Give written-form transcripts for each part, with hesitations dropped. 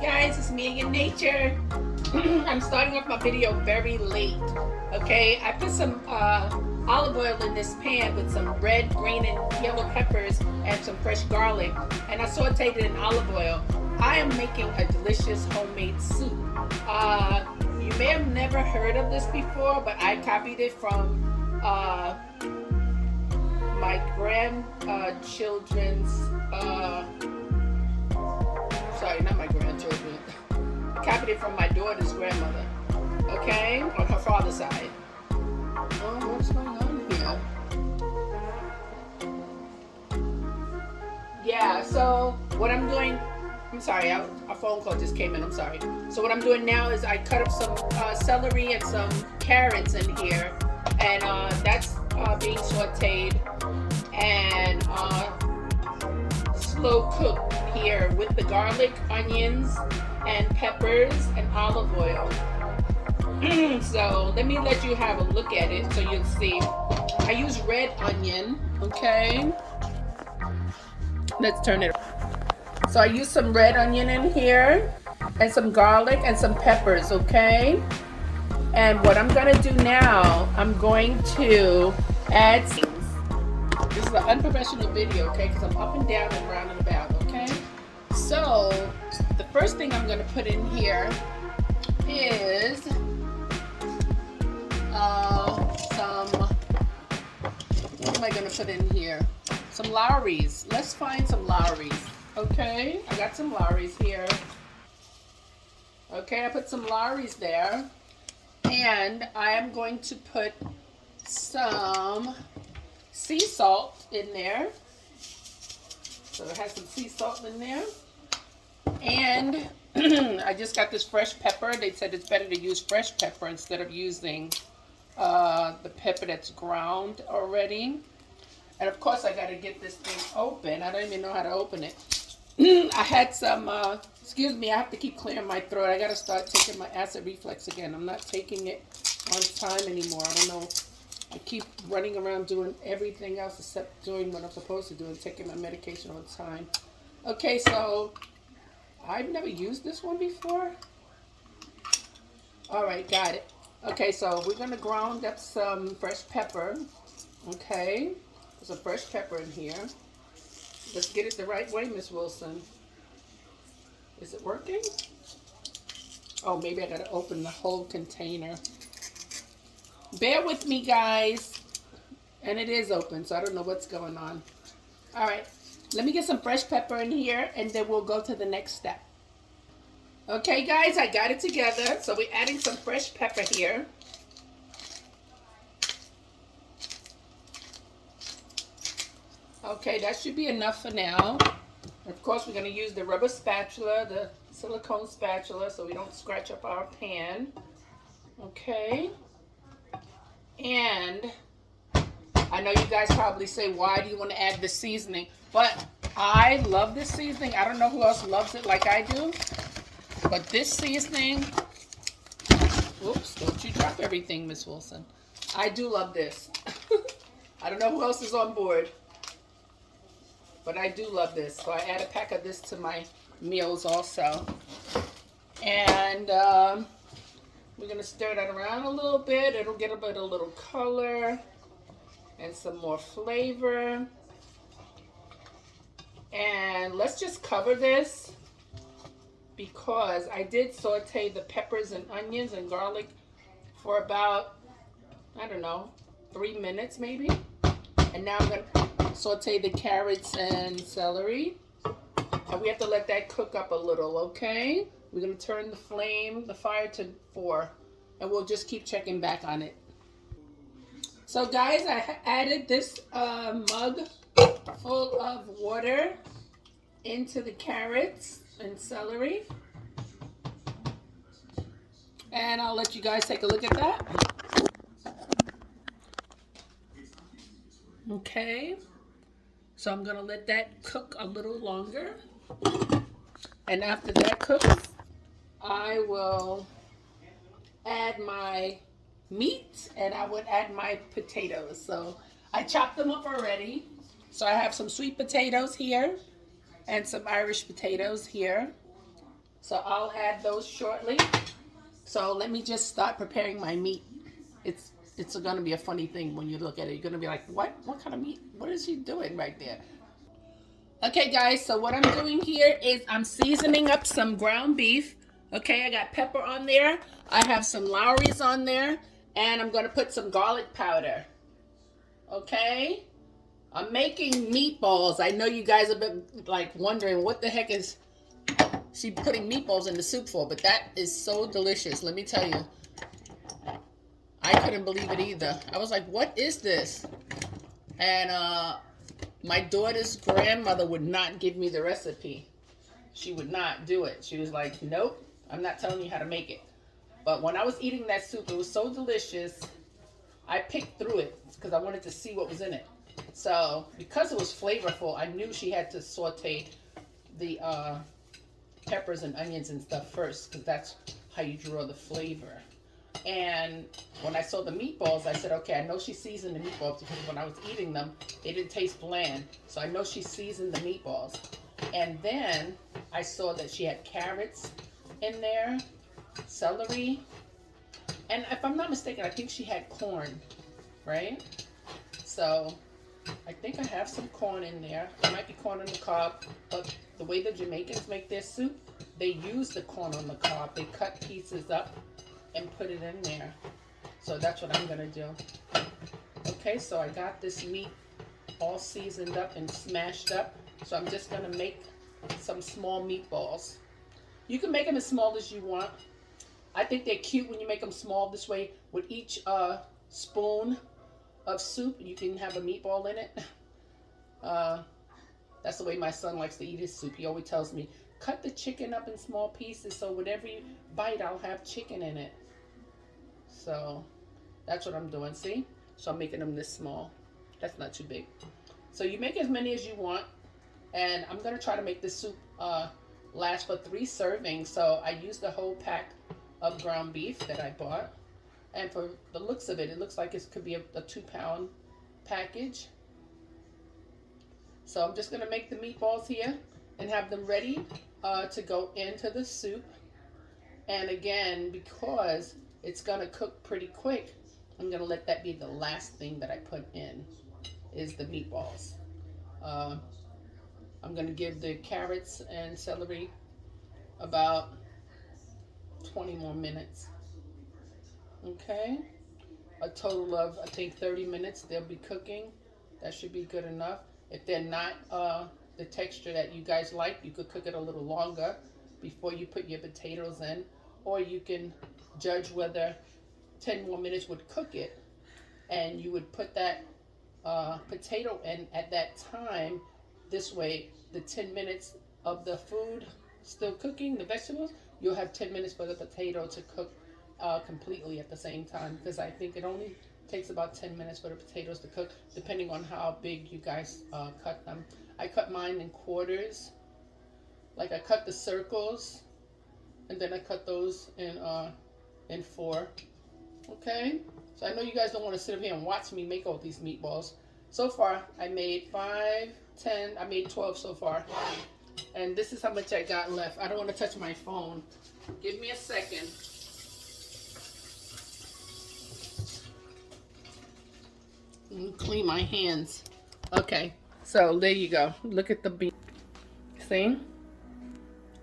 guys, it's me again, Nature. I'm starting off my video very late. Okay, I put some olive oil in this pan with some red, green, and yellow peppers and some fresh garlic, and I sauteed it in olive oil. I am making a delicious homemade soup. You may have never heard of this before, but I copied it from my grandchildren's. Sorry, not my grandchildren. I copied it from my daughter's grandmother. Okay, on her father's side. Oh, what's going on here? Yeah, so what I'm doing, I'm sorry, a phone call just came in, I'm sorry. So what I'm doing now is I cut up some celery and some carrots in here, and that's being sauteed and slow cooked here with the garlic, onions, and peppers and olive oil. So let me let you have a look at it so you'll see. I use red onion, okay? Let's turn it. So I use some red onion in here and some garlic and some peppers, okay? And what I'm gonna do now, I'm going to add things. This is an unprofessional video, okay? Because I'm up and down and round and about, okay? So the first thing I'm gonna put in here is what am I gonna put in here? Some Lowry's. Let's find some Lowry's. Okay, I got some Lowry's here. Okay, I put some Lowry's there. And I am going to put some sea salt in there. So it has some sea salt in there. And I just got this fresh pepper. They said it's better to use fresh pepper instead of using the pepper that's ground already. And of course I got to get this thing open. I don't even know how to open it. I had some, excuse me, I have to keep clearing my throat. I got to start taking my acid reflux again. I'm not taking it on time anymore. I don't know. I keep running around doing everything else except doing what I'm supposed to do and taking my medication on time. Okay, so I've never used this one before. All right, got it. Okay, so we're going to ground up some fresh pepper. Okay, there's a fresh pepper in here. Let's get it the right way, Miss Wilson. Is it working? Oh, maybe I got to open the whole container. Bear with me, guys. And it is open, so I don't know what's going on. All right, let me get some fresh pepper in here, and then we'll go to the next step. Okay, guys, I got it together. So we're adding some fresh pepper here. Okay, that should be enough for now. Of course, we're going to use the rubber spatula, the silicone spatula, so we don't scratch up our pan. Okay. And I know you guys probably say, why do you want to add the seasoning? But I love this seasoning. I don't know who else loves it like I do. But this seasoning, oops, don't you drop everything, Miss Wilson. I do love this. I don't know who else is on board. But I do love this. So I add a pack of this to my meals also. And we're going to stir that around a little bit. It'll get a little color and some more flavor. And let's just cover this because I did saute the peppers and onions and garlic for about, I don't know, 3 minutes maybe. And now I'm going to saute the carrots and celery. And we have to let that cook up a little, okay? We're going to turn the fire to 4. And we'll just keep checking back on it. So guys, I added this mug full of water into the carrots and celery. And I'll let you guys take a look at that. Okay. So I'm going to let that cook a little longer. And after that cooks, I will add my meat and I would add my potatoes. So I chopped them up already. So I have some sweet potatoes here and some Irish potatoes here. So I'll add those shortly. So let me just start preparing my meat. It's going to be a funny thing when you look at it. You're going to be like, what? What kind of meat? What is she doing right there? Okay, guys, so what I'm doing here is I'm seasoning up some ground beef. Okay, I got pepper on there. I have some Lowry's on there. And I'm going to put some garlic powder. Okay? I'm making meatballs. I know you guys have been like wondering what the heck is she putting meatballs in the soup for, but that is so delicious. Let me tell you. I couldn't believe it either. I was like, what is this? And my daughter's grandmother would not give me the recipe. She would not do it. She was like, nope, I'm not telling you how to make it. But when I was eating that soup, it was so delicious. I picked through it because I wanted to see what was in it. So because it was flavorful, I knew she had to saute the peppers and onions and stuff first, because that's how you draw the flavor. And when I saw the meatballs, I said, okay, I know she seasoned the meatballs, because when I was eating them, they didn't taste bland. So I know she seasoned the meatballs. And then I saw that she had carrots in there, celery, and if I'm not mistaken, I think she had corn, right? So I think I have some corn in there. It might be corn on the cob, but the way the Jamaicans make their soup, they use the corn on the cob. They cut pieces up and put it in there. So that's what I'm gonna do. Okay, so I got this meat all seasoned up and smashed up. So I'm just gonna make some small meatballs. You can make them as small as you want. I think they're cute when you make them small this way. With each spoon of soup, you can have a meatball in it. That's the way my son likes to eat his soup. He always tells me, cut the chicken up in small pieces so whatever you bite, I'll have chicken in it. So that's what I'm doing, see? So I'm making them this small. That's not too big. So you make as many as you want. And I'm going to try to make this soup last for 3 servings. So I used the whole pack of ground beef that I bought. And for the looks of it, it looks like it could be a 2-pound package. So I'm just going to make the meatballs here and have them ready to go into the soup. And again, because it's going to cook pretty quick, I'm going to let that be the last thing that I put in, is the meatballs. I'm going to give the carrots and celery about 20 more minutes. Okay, a total of, I think, 30 minutes they'll be cooking. That should be good enough. If they're not the texture that you guys like, you could cook it a little longer before you put your potatoes in, or you can judge whether 10 more minutes would cook it, and you would put that potato in at that time. This way, the 10 minutes of the food still cooking, the vegetables, you'll have 10 minutes for the potato to cook completely at the same time, because I think it only takes about 10 minutes for the potatoes to cook, depending on how big you guys cut them. I cut mine in quarters. Like, I cut the circles, and then I cut those in 4. Okay? So I know you guys don't want to sit up here and watch me make all these meatballs. So far, I made 5, 10, I made 12 so far. And this is how much I got left. I don't want to touch my phone. Give me a second. Clean my hands. Okay, so there you go. Look at the bean. See?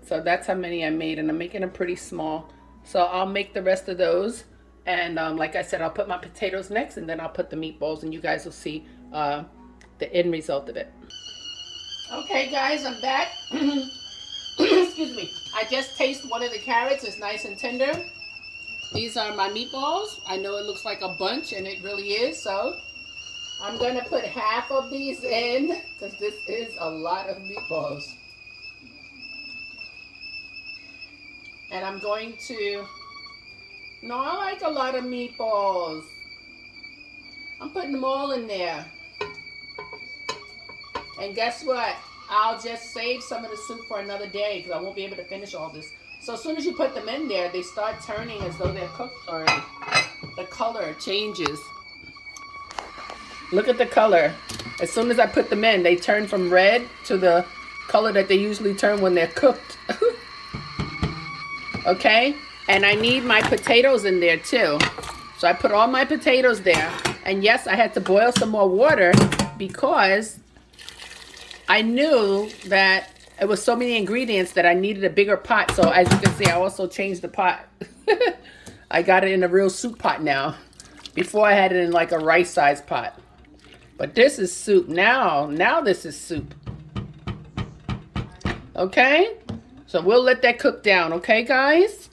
So that's how many I made, and I'm making them pretty small. So I'll make the rest of those. And like I said, I'll put my potatoes next, and then I'll put the meatballs, and you guys will see the end result of it. Okay, guys, I'm back. Excuse me. I just tasted one of the carrots. It's nice and tender. These are my meatballs. I know it looks like a bunch, and it really is. So I'm going to put half of these in, because this is a lot of meatballs. And I'm going to... No, I like a lot of meatballs. I'm putting them all in there. And guess what? I'll just save some of the soup for another day, because I won't be able to finish all this. So as soon as you put them in there, they start turning as though they're cooked already. The color changes. Look at the color. As soon as I put them in, they turn from red to the color that they usually turn when they're cooked. Okay? And I need my potatoes in there too. So I put all my potatoes there. And yes, I had to boil some more water because I knew that it was so many ingredients that I needed a bigger pot. So as you can see, I also changed the pot. I got it in a real soup pot now. Before I had it in like a rice-sized pot. But this is soup now. Now this is soup. Okay? So we'll let that cook down. Okay, guys?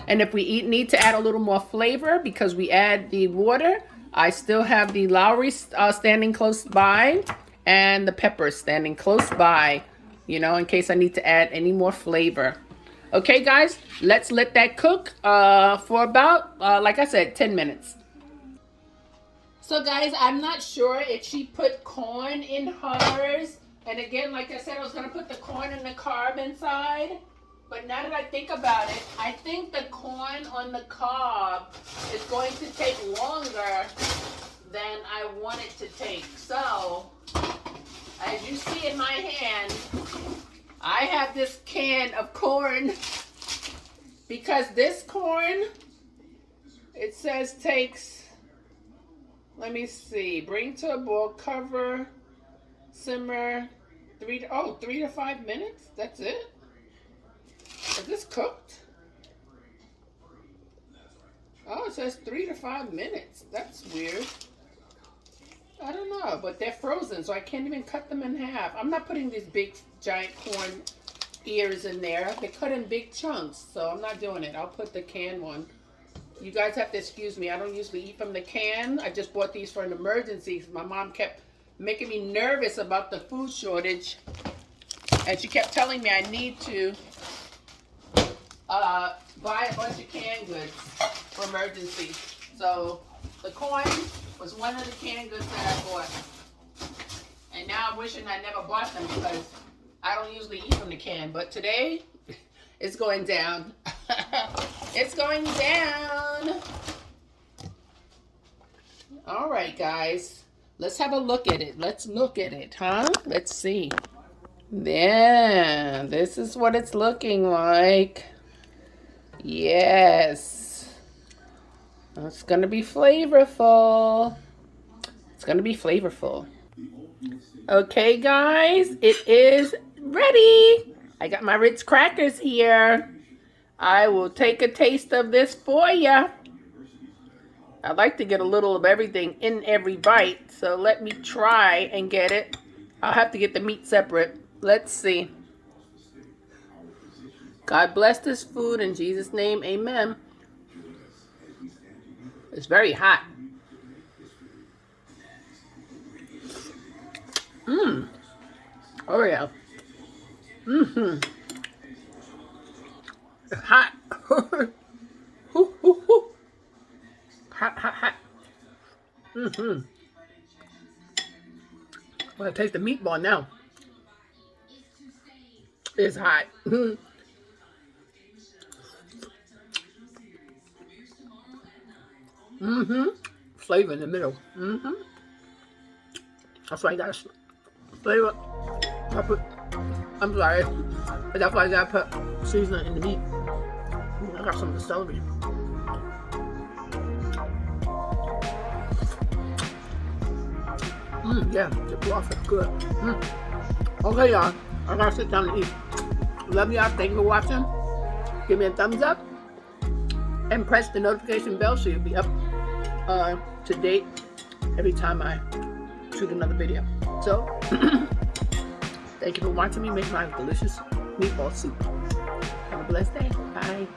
And if we need to add a little more flavor because we add the water, I still have the Lowry standing close by and the peppers standing close by, you know, in case I need to add any more flavor. Okay, guys, let's let that cook for about, like I said, 10 minutes. So, guys, I'm not sure if she put corn in hers. And again, like I said, I was going to put the corn and the carb inside. But now that I think about it, I think the corn on the cob is going to take longer than I want it to take. So, as you see in my hand, I have this can of corn because this corn, it says takes, let me see, bring to a boil, cover, simmer, 3 to 5 minutes. That's it. Is this cooked? Oh, it says 3 to 5 minutes. That's weird. I don't know, but they're frozen, so I can't even cut them in half. I'm not putting these big, giant corn ears in there. They're cut in big chunks, so I'm not doing it. I'll put the canned one. You guys have to excuse me. I don't usually eat from the can. I just bought these for an emergency. My mom kept making me nervous about the food shortage, and she kept telling me I need to buy a bunch of canned goods for emergency. So the corn was one of the canned goods that I bought. And now I'm wishing I never bought them because I don't usually eat from the can. But today, it's going down. It's going down. All right, guys. Let's have a look at it. Let's look at it, huh? Let's see. Yeah, this is what it's looking like. Yes. It's going to be flavorful. It's going to be flavorful. Okay, guys, it is ready. I got my Ritz crackers here. I will take a taste of this for you. I like to get a little of everything in every bite, so let me try and get it. I'll have to get the meat separate. Let's see. God bless this food in Jesus' name, amen. It's very hot. Oh yeah. It's hot. Hot, hot, hot. I'm gonna taste the meatball now. It's hot. Flavor in the middle. That's why I got flavor. I'm sorry. But that's why I gotta put seasoning in the meat. I got some of the celery. Yeah, the broth is good. Okay, y'all. I gotta sit down and eat. Love y'all. Thank you for watching. Give me a thumbs up. And press the notification bell so you'll be up to date every time I shoot another video. So, thank you for watching me make my delicious meatball soup. Have a blessed day. Bye.